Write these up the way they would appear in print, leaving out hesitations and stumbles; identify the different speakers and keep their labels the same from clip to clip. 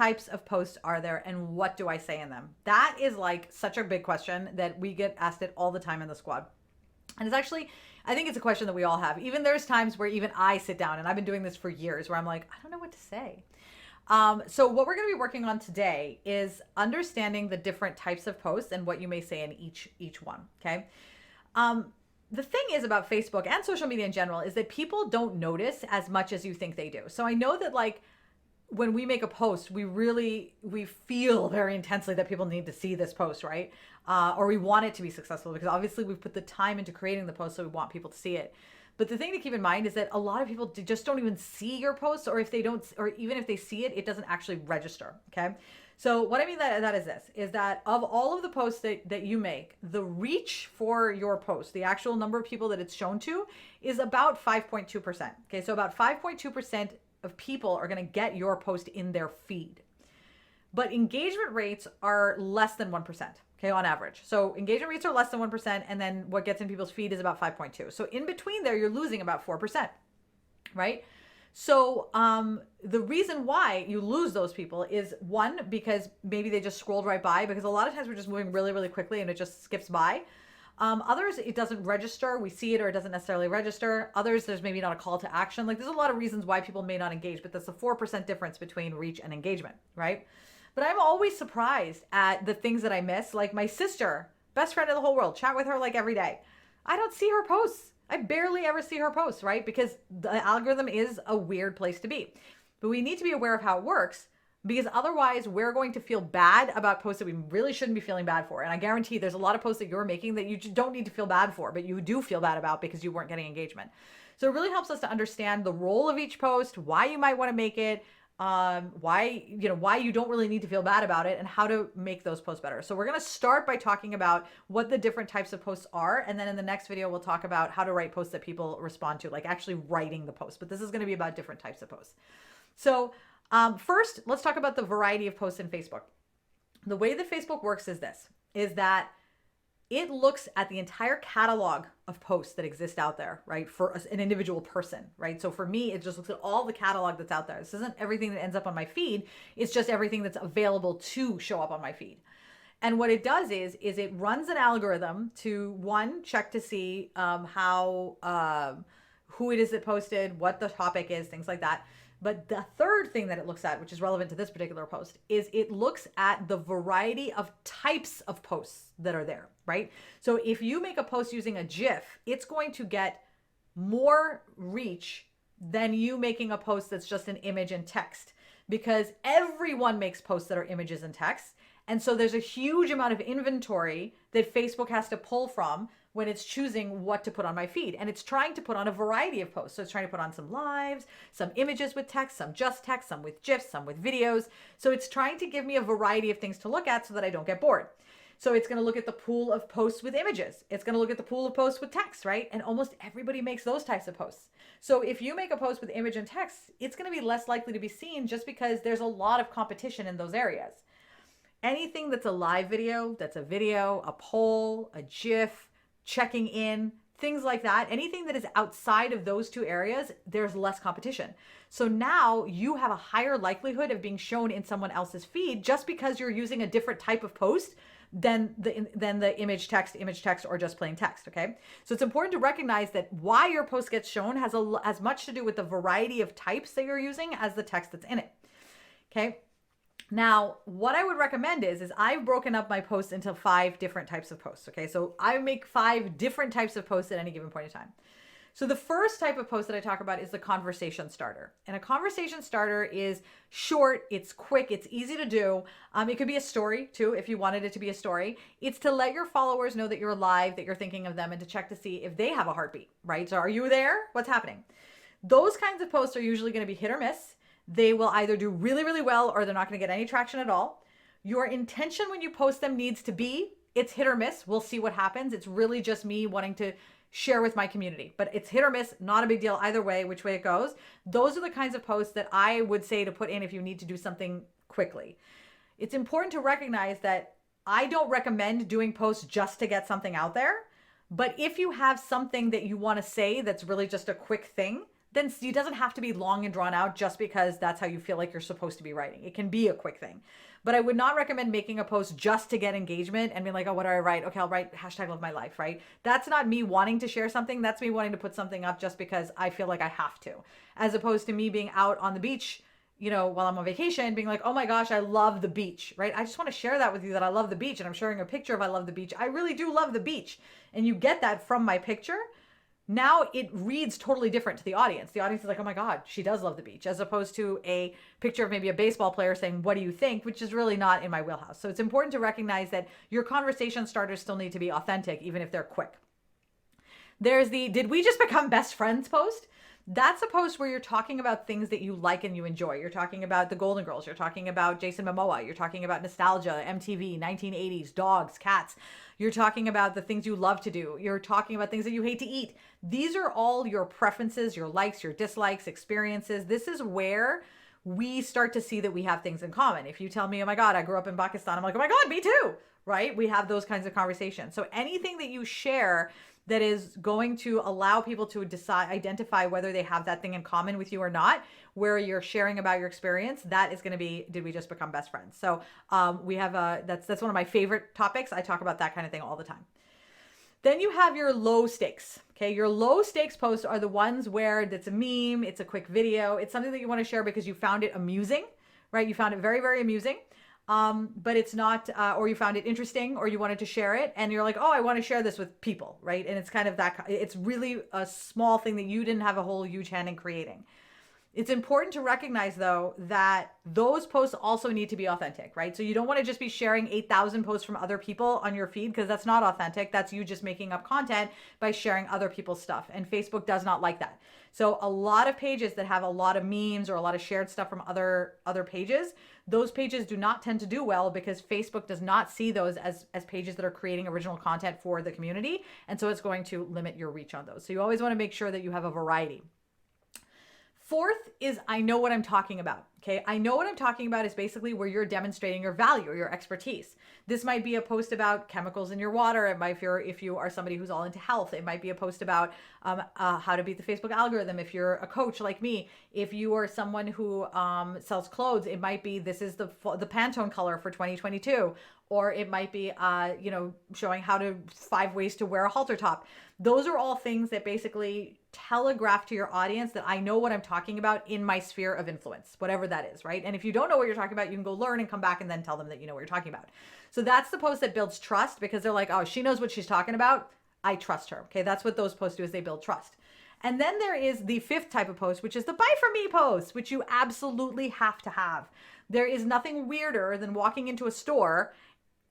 Speaker 1: types of posts are there and what do I say in them? That is like such a big question that we get asked it all the time in the squad. And it's actually, I think it's a question that we all have. Even there's times where even I sit down, and I've been doing this for years, where I'm like, I don't know what to say. So what we're going to be working on today is understanding the different types of posts and what you may say in each one. Okay. The thing is about Facebook and social media in general is that people don't notice as much as you think they do. So I know that like when we make a post, we feel very intensely that people need to see this post, right? Or we want it to be successful because obviously we've put the time into creating the post, so we want people to see it. But the thing to keep in mind is that a lot of people just don't even see your posts, or if they don't, or even if they see it, it doesn't actually register. Okay. So what I mean that is this, is that of all of the posts that you make, the reach for your post, the actual number of people that it's shown to is about 5.2%. Okay. So about 5.2% of people are going to get your post in their feed. But engagement rates are less than 1%, okay, on average. So engagement rates are less than 1%, and then what gets in people's feed is about 5.2. So in between there, you're losing about 4%, right? So the reason why you lose those people is, one, because maybe they just scrolled right by, because a lot of times we're just moving really, really quickly and it just skips by. Others, it doesn't register. We see it or it doesn't necessarily register. Others, there's maybe not a call to action. Like there's a lot of reasons why people may not engage, but that's the 4% difference between reach and engagement, right? But I'm always surprised at the things that I miss. Like my sister, best friend in the whole world, chat with her like every day. I don't see her posts. I barely ever see her posts, right? Because the algorithm is a weird place to be. But we need to be aware of how it works, because otherwise we're going to feel bad about posts that we really shouldn't be feeling bad for. And I guarantee there's a lot of posts that you're making that you don't need to feel bad for, but you do feel bad about because you weren't getting engagement. So it really helps us to understand the role of each post, why you might want to make it, why you don't really need to feel bad about it, and how to make those posts better. So we're going to start by talking about what the different types of posts are. And then in the next video, we'll talk about how to write posts that people respond to, like actually writing the post. But this is going to be about different types of posts. So first, let's talk about the variety of posts in Facebook. The way that Facebook works is this, is that it looks at the entire catalog of posts that exist out there, right? For an individual person, right? So for me, it just looks at all the catalog that's out there. This isn't everything that ends up on my feed. It's just everything that's available to show up on my feed. And what it does is it runs an algorithm to, one, check to see who it is that posted, what the topic is, things like that. But the third thing that it looks at, which is relevant to this particular post, is it looks at the variety of types of posts that are there, right? So if you make a post using a GIF, it's going to get more reach than you making a post that's just an image and text, because everyone makes posts that are images and text. And so there's a huge amount of inventory that Facebook has to pull from when it's choosing what to put on my feed. And it's trying to put on a variety of posts. So it's trying to put on some lives, some images with text, some just text, some with GIFs, some with videos. So it's trying to give me a variety of things to look at so that I don't get bored. So it's going to look at the pool of posts with images. It's going to look at the pool of posts with text, right? And almost everybody makes those types of posts. So if you make a post with image and text, it's going to be less likely to be seen just because there's a lot of competition in those areas. Anything that's a live video, that's a video, a poll, a GIF, checking in, things like that, anything that is outside of those two areas, there's less competition. So now you have a higher likelihood of being shown in someone else's feed just because you're using a different type of post than the image text, or just plain text, okay? So it's important to recognize that why your post gets shown has as much to do with the variety of types that you're using as the text that's in it, okay? Now, what I would recommend is I've broken up my posts into 5 different types of posts, okay? So I make 5 different types of posts at any given point in time. So the first type of post that I talk about is the conversation starter. And a conversation starter is short, it's quick, it's easy to do. It could be a story too, if you wanted it to be a story. It's to let your followers know that you're alive, that you're thinking of them, and to check to see if they have a heartbeat, right? So are you there? What's happening? Those kinds of posts are usually going to be hit or miss. They will either do really, really well, or they're not going to get any traction at all. Your intention when you post them needs to be, it's hit or miss. We'll see what happens. It's really just me wanting to share with my community, but it's hit or miss, not a big deal either way, which way it goes. Those are the kinds of posts that I would say to put in if you need to do something quickly. It's important to recognize that I don't recommend doing posts just to get something out there, but if you have something that you want to say that's really just a quick thing, then it doesn't have to be long and drawn out just because that's how you feel like you're supposed to be writing. It can be a quick thing. But I would not recommend making a post just to get engagement and being like, oh, what do I write? Okay, I'll write hashtag love my life, right? That's not me wanting to share something. That's me wanting to put something up just because I feel like I have to, as opposed to me being out on the beach, while I'm on vacation, being like, oh my gosh, I love the beach, right? I just want to share that with you, that I love the beach, and I'm sharing a picture of I love the beach. I really do love the beach. And you get that from my picture. Now it reads totally different to the audience. The audience is like, oh my God, she does love the beach, as opposed to a picture of maybe a baseball player saying, what do you think? Which is really not in my wheelhouse. So it's important to recognize that your conversation starters still need to be authentic, even if they're quick. There's the, did we just become best friends post? That's a post where you're talking about things that you like and you enjoy. You're talking about the Golden Girls. You're talking about Jason Momoa. You're talking about nostalgia, MTV, 1980s, dogs, cats. You're talking about the things you love to do. You're talking about things that you hate to eat. These are all your preferences, your likes, your dislikes, experiences. This is where we start to see that we have things in common. If you tell me, oh my God, I grew up in Pakistan, I'm like, oh my God, me too, right? We have those kinds of conversations. So anything that you share that is going to allow people to identify whether they have that thing in common with you or not, where you're sharing about your experience, that is going to be, did we just become best friends? So we have that's one of my favorite topics. I talk about that kind of thing all the time. Then you have your low stakes. Okay. Your low stakes posts are the ones where it's a meme, it's a quick video, it's something that you want to share because you found it amusing, right? You found it very, very amusing. But it's not, or you found it interesting, or you wanted to share it and you're like, oh, I want to share this with people, right? And it's kind of that, it's really a small thing that you didn't have a whole huge hand in creating. It's important to recognize though, that those posts also need to be authentic, right? So you don't want to just be sharing 8,000 posts from other people on your feed, because that's not authentic. That's you just making up content by sharing other people's stuff. And Facebook does not like that. So a lot of pages that have a lot of memes or a lot of shared stuff from other pages, those pages do not tend to do well because Facebook does not see those as pages that are creating original content for the community. And so it's going to limit your reach on those. So you always want to make sure that you have a variety. Fourth is I know what I'm talking about. Okay. I know what I'm talking about is basically where you're demonstrating your value or your expertise. This might be a post about chemicals in your water. It might, if you are somebody who's all into health, it might be a post about how to beat the Facebook algorithm. If you're a coach like me, if you are someone who sells clothes, it might be, this is the Pantone color for 2022. Or it might be, showing 5 ways to wear a halter top. Those are all things that basically telegraph to your audience that I know what I'm talking about in my sphere of influence, whatever that is, right? And if you don't know what you're talking about, you can go learn and come back and then tell them that you know what you're talking about. So that's the post that builds trust, because they're like, oh, she knows what she's talking about. I trust her. Okay. That's what those posts do, is they build trust. And then there is the fifth type of post, which is the buy from me post, which you absolutely have to have. There is nothing weirder than walking into a store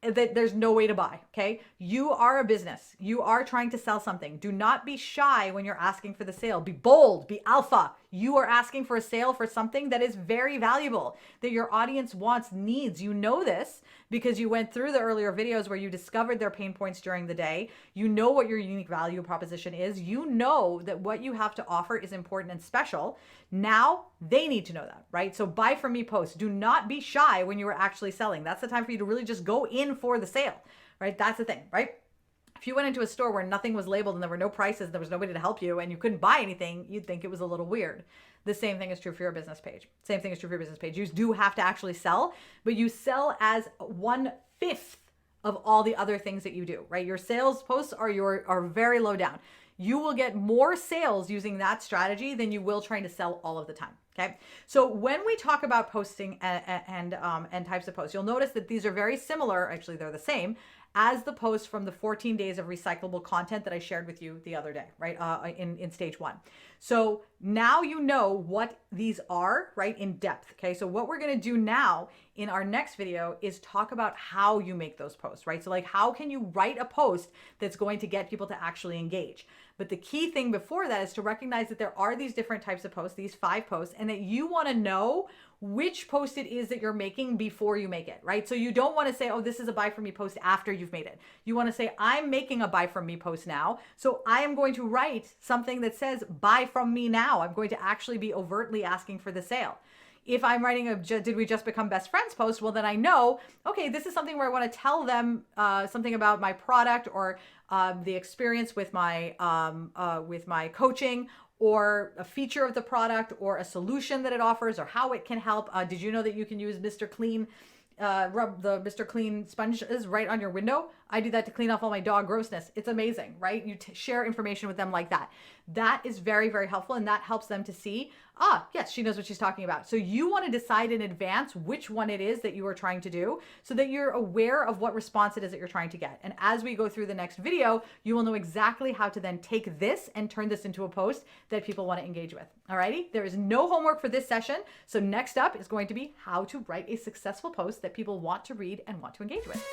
Speaker 1: that there's no way to buy. Okay. You are a business. You are trying to sell something. Do not be shy when you're asking for the sale. Be bold, be alpha. You are asking for a sale for something that is very valuable, that your audience wants, needs. You know this because you went through the earlier videos where you discovered their pain points during the day. You know what your unique value proposition is. You know that what you have to offer is important and special. Now they need to know that, right? So buy from me posts. Do not be shy when you are actually selling. That's the time for you to really just go in for the sale, right? That's the thing, right? If you went into a store where nothing was labeled and there were no prices, there was nobody to help you, and you couldn't buy anything, you'd think it was a little weird. The same thing is true for your business page. Same thing is true for your business page. You do have to actually sell, but you sell as 1/5 of all the other things that you do, right? Your sales posts are very low down. You will get more sales using that strategy than you will trying to sell all of the time. Okay. So when we talk about posting and types of posts, you'll notice that these are very similar. Actually, they're the same as the post from the 14 days of recyclable content that I shared with you the other day, right? In stage 1. So now you know what these are, right? In depth. Okay. So what we're going to do now in our next video is talk about how you make those posts, right? So like, how can you write a post that's going to get people to actually engage? But the key thing before that is to recognize that there are these different types of posts, these 5 posts, and that you want to know which post it is that you're making before you make it, right? So you don't want to say, oh, this is a buy from me post after you've made it. You want to say, I'm making a buy from me post now. So I am going to write something that says buy from me now. I'm going to actually be overtly asking for the sale. If I'm writing a did we just become best friends post, well, then I know, okay, this is something where I want to tell them something about my product or the experience with my coaching, or a feature of the product or a solution that it offers or how it can help. Did you know that you can use Mr. Clean, rub the Mr. Clean sponges right on your window? I do that to clean off all my dog grossness. It's amazing, right? You share information with them like that. That is very, very helpful, and that helps them to see, yes, she knows what she's talking about. So you want to decide in advance which one it is that you are trying to do so that you're aware of what response it is that you're trying to get. And as we go through the next video, you will know exactly how to then take this and turn this into a post that people want to engage with. Alrighty, there is no homework for this session. So next up is going to be how to write a successful post that people want to read and want to engage with.